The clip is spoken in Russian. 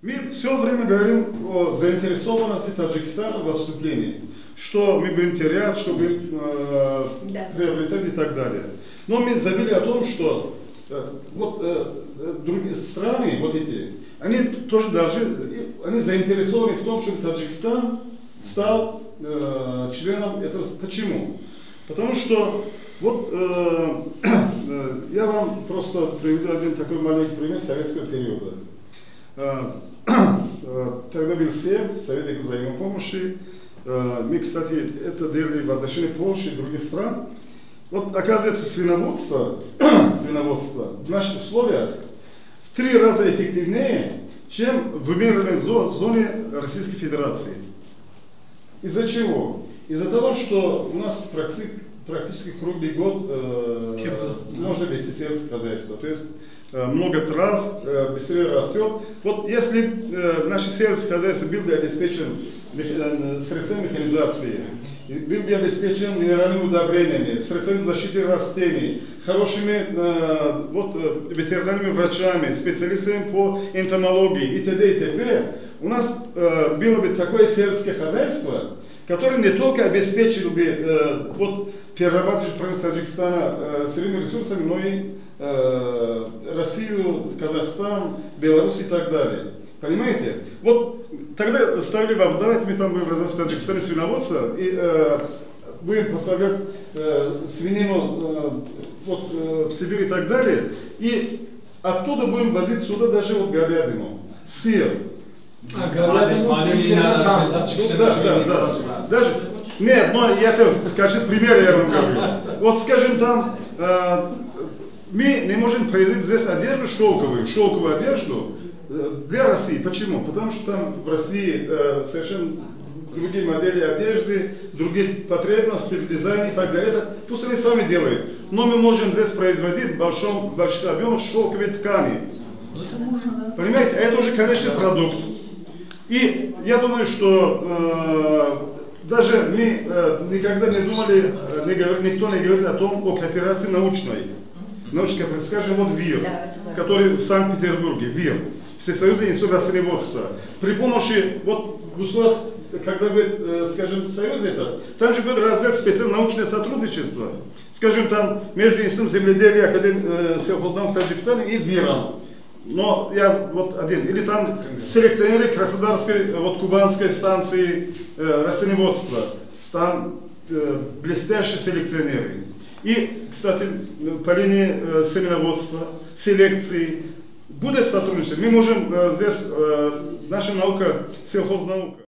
Мы все время говорим о заинтересованности Таджикистана во вступлении, что мы будем терять, что будем приобретать и так далее. Но мы забыли о том, что другие страны, вот эти, они тоже они заинтересованы в том, чтобы Таджикистан стал членом этого. Почему? Потому что я вам просто приведу один такой маленький пример советского периода. Тогда был Совет взаимопомощи. Мы, кстати, это делали в отношении Польши и других стран. Вот оказывается, свиноводство в наших условиях в 3 раза эффективнее, чем в умеренной зоне Российской Федерации. Из-за чего? Из-за того, что у нас практически круглый год можно вести сельское хозяйство. То есть много трав, быстрее растет. Вот если наше сельское хозяйство было бы обеспечено средствами механизации, был бы обеспечен минеральными удобрениями, средствами защиты растений, хорошими ветеринарными врачами, специалистами по энтомологии и т.д. и т.п., у нас было бы такое сельское хозяйство, которое не только обеспечило бы перерабатывающую правительство Таджикистана сырыми ресурсами, но и Россию, Казахстан, Беларусь и так далее. Понимаете? Вот тогда ставили вам, давайте мы там будем развивать в Таджикистане свиноводство и будем поставлять свинину в Сибирь и так далее. И оттуда будем возить сюда даже говядину, сыр. Даже нет, но пример я вам говорю. Вот скажем там, мы не можем производить здесь одежду шелковую одежду для России. Почему? Потому что там в России совершенно другие модели одежды, другие потребности в дизайне и так далее. Это пусть они сами делают. Но мы можем здесь производить в больших объемах шелковые ткани. Понимаете? А это уже конечный продукт. И я думаю, что даже мы никогда не думали, никто не говорит о том, о кооперации научной, скажем, ВИР, который в Санкт-Петербурге, ВИР, Всесоюзный институт растениеводства. При помощи, в условиях, когда будет, скажем, союз там же будет раздел специальное научное сотрудничество, скажем, там между Институтом земледелия, Академией сельхознаук Таджикистана и ВИРом. Но я один. Или там селекционеры Краснодарской, Кубанской станции растениеводства. Там блестящие селекционеры. И, кстати, по линии семеноводства, селекции будет сотрудничество. Мы можем здесь, наша наука, сельхознаука.